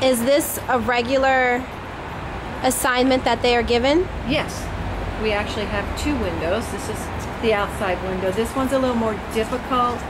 Is this a regular assignment that they are given? Yes. We actually have two windows. This is the outside window. This one's a little more difficult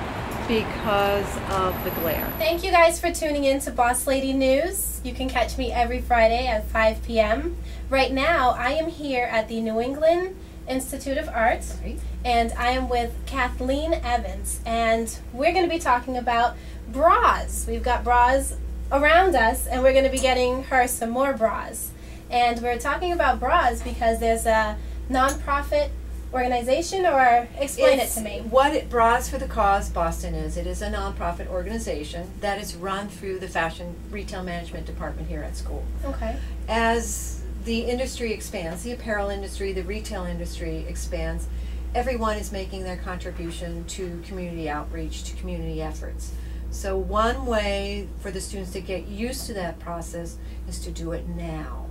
because of the glare. Thank you guys for tuning in to Boss Lady News. You can catch me every Friday at 5 p.m. Right now, I am here at the NE Institute of Arts, and I am with Kathleen Evans, and we're going to be talking about bras. We've got bras around us, and we're going to be getting her some more bras. And we're talking about bras because there's a non-profit organization, or explain it to me. Bras for the Cause Boston is. It is a non-profit organization that is run through the fashion retail management department here at school. Okay. As the industry expands, the apparel industry, the retail industry expands, everyone is making their contribution to community outreach, to community efforts. So one way for the students to get used to that process is to do it now.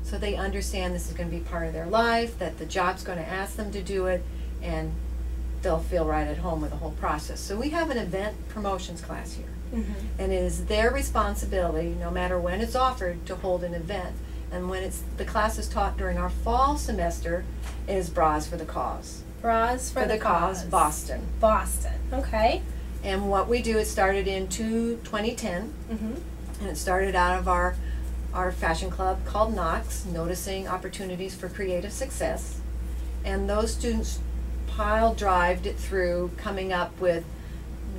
So they understand this is going to be part of their life, that the job's going to ask them to do it, and they'll feel right at home with the whole process. So we have an event promotions class here. And it is their responsibility, no matter when it's offered, to hold an event. And when the class is taught during our fall semester, it is Bras for the Cause. Bras for the Cause. Boston. Boston. Okay. And what we do, it started in 2010, and it started out of our fashion club called Knox, Noticing Opportunities for Creative Success. And those students pile-drived it through, coming up with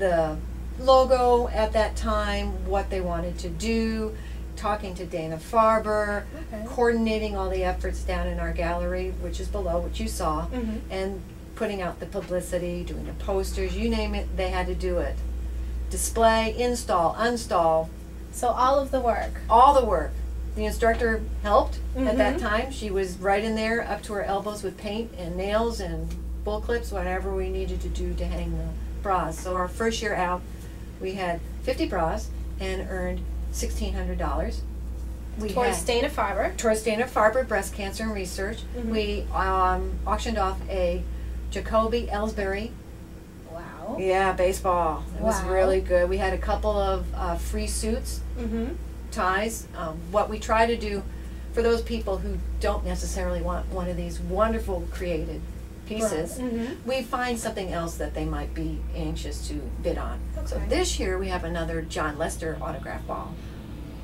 the logo at that time, what they wanted to do, talking to Dana-Farber, coordinating all the efforts down in our gallery, which is below, which you saw, and putting out the publicity, doing the posters, you name it, they had to do it. Display, install, uninstall. So all of the work. All the work. The instructor helped at that time. She was right in there up to her elbows with paint and nails and bull clips, whatever we needed to do to hang the bras. So our first year out, we had 50 bras and earned $1,600. Towards Dana-Farber. Towards Dana-Farber Breast Cancer and Research. We auctioned off a Jacoby Ellsbury. Wow. Yeah, baseball. It was really good. We had a couple of free suits, ties. What we try to do for those people who don't necessarily want one of these wonderful created pieces, we find something else that they might be anxious to bid on. So this year we have another John Lester autograph ball.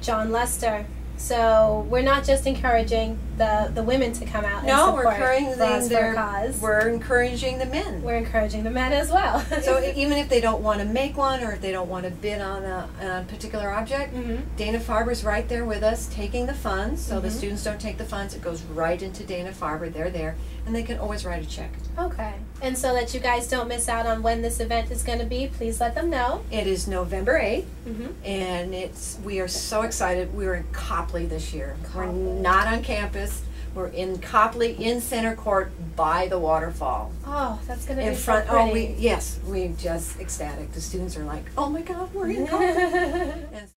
John Lester. So we're not just encouraging the women to come out and support Bras for the Cause. We're encouraging the men. We're encouraging the men as well. So even if they don't want to make one, or if they don't want to bid on a particular object, Dana-Farber's right there with us taking the funds. So the students don't take the funds, it goes right into Dana-Farber. They're there, and they can always write a check. Okay. And so that you guys don't miss out on when this event is going to be, please let them know. It is November 8th, and we are so excited. We're in Copley this year. We're not on campus. We're in Copley, in center court, by the waterfall. Oh, that's going to be front. So pretty. We're just ecstatic. The students are like, oh my God, we're in Copley.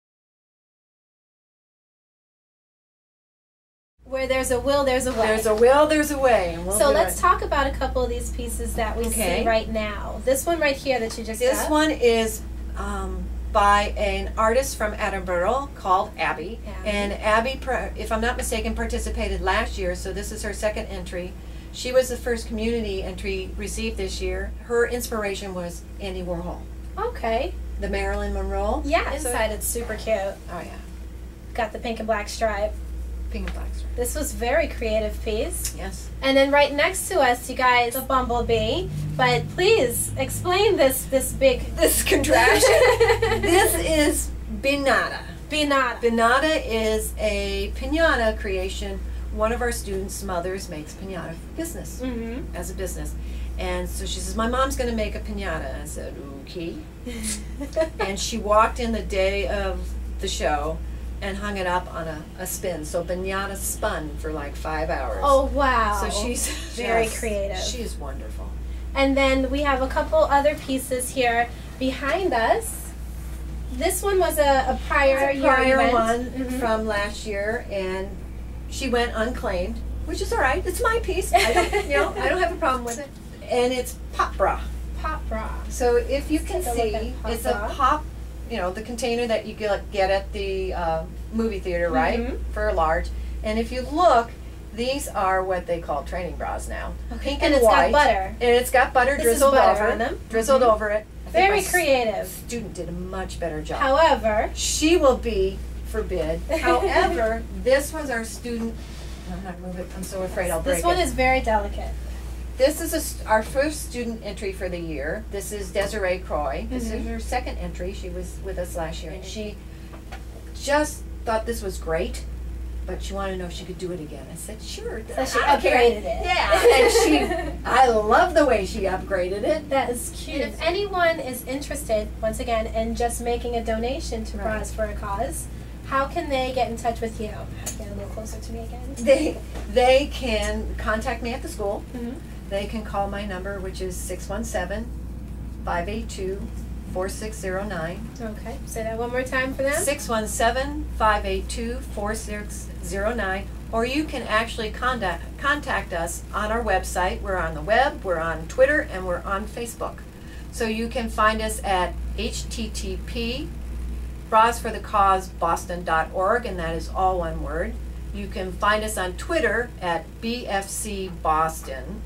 Where there's a will, there's a way. There's a will, there's a way. And so let's talk about a couple of these pieces that we see right now. This one right here that you just This one is by an artist from Edinburgh called Abby. And Abby, if I'm not mistaken, participated last year, so this is her second entry. She was the first community entry received this year. Her inspiration was Andy Warhol. Okay. The Marilyn Monroe. Yeah, inside it's super cute. Oh yeah. Got the pink and black stripe. Pink and black stripe. This was very creative piece. Yes. And then right next to us, you guys, a bumblebee. But please explain this contraption. This is Binata. Binata. Binata is a piñata creation. One of our students' mothers makes piñata business, as a business. And so she says, my mom's going to make a piñata. I said, okay. And she walked in the day of the show and hung it up on a spin. So Binata spun for like 5 hours. Oh, wow. So she's very creative. She is wonderful. And then we have a couple other pieces here behind us. This one was a prior one from last year, and she went unclaimed, which is all right. It's my piece. I don't, I don't have a problem with it. And it's pop bra. Pop bra. So if you can see, it's a pop you know, the container that you get at the movie theater, right? Mm-hmm. For a large. And if you look, these are what they call training bras now. Okay. Pink And and it's white. got butter. And it's got butter This drizzled is butter over on them. drizzled Mhm. over it. I think Very my creative. student did a much better job. However, She will be forbid. However, this was our student. I'm not moving it. I'm so afraid I'll break this one it. is very delicate. This is our first student entry for the year. This is Desiree Croy. This is her second entry. She was with us last year, and she just thought this was great, but she wanted to know if she could do it again. I said, sure. So she I don't care. upgraded it. Yeah, and I love the way she upgraded it. That is cute. And if anyone is interested, once again, in just making a donation to Right. Bras for a Cause, how can they get in touch with you? Get a little closer to me again. They can contact me at the school. Mm-hmm. They can call my number, which is 617-582-4609. Okay, say that one more time for them. 617-582-4609. Or you can actually contact us on our website. We're on the web, we're on Twitter, and we're on Facebook. So you can find us at http://brasforthecauseboston.org, and that is all one word. You can find us on Twitter at BFC Boston,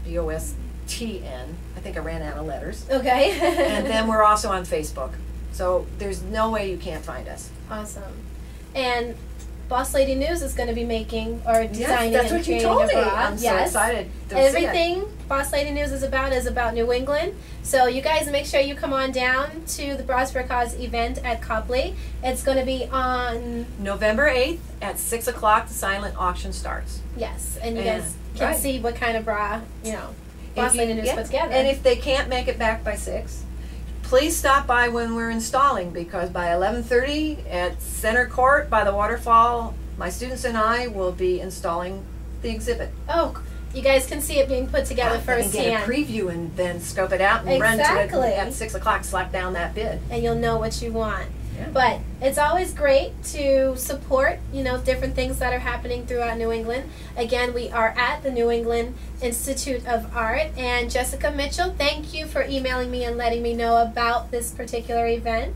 BOSTN. I think I ran out of letters. Okay. And then we're also on Facebook. So there's no way you can't find us. Awesome. And Boss Lady News is going to be making or designing Yes, that's and what you creating told a me. bra. I'm so Yes. excited to see it. Everything Boss Lady News is about New England. So you guys make sure you come on down to the Bras for a Cause event at Copley. It's going to be on November 8th at 6 o'clock, the silent auction starts. yes, and you And- guys can right. see what kind of bra Boss If you- Lady News yeah. put together. And if they can't make it back by 6, please stop by when we're installing, because by 11:30 at Center Court by the waterfall, my students and I will be installing the exhibit. oh, you guys can see it being put together They can get a firsthand, preview and then scope it out and run to Exactly. it at 6 o'clock, slap down that bid. and you'll know what you want. Yeah. But it's always great to support, different things that are happening throughout New England. Again, we are at the New England Institute of Art. And Jessica Mitchell, thank you for emailing me and letting me know about this particular event.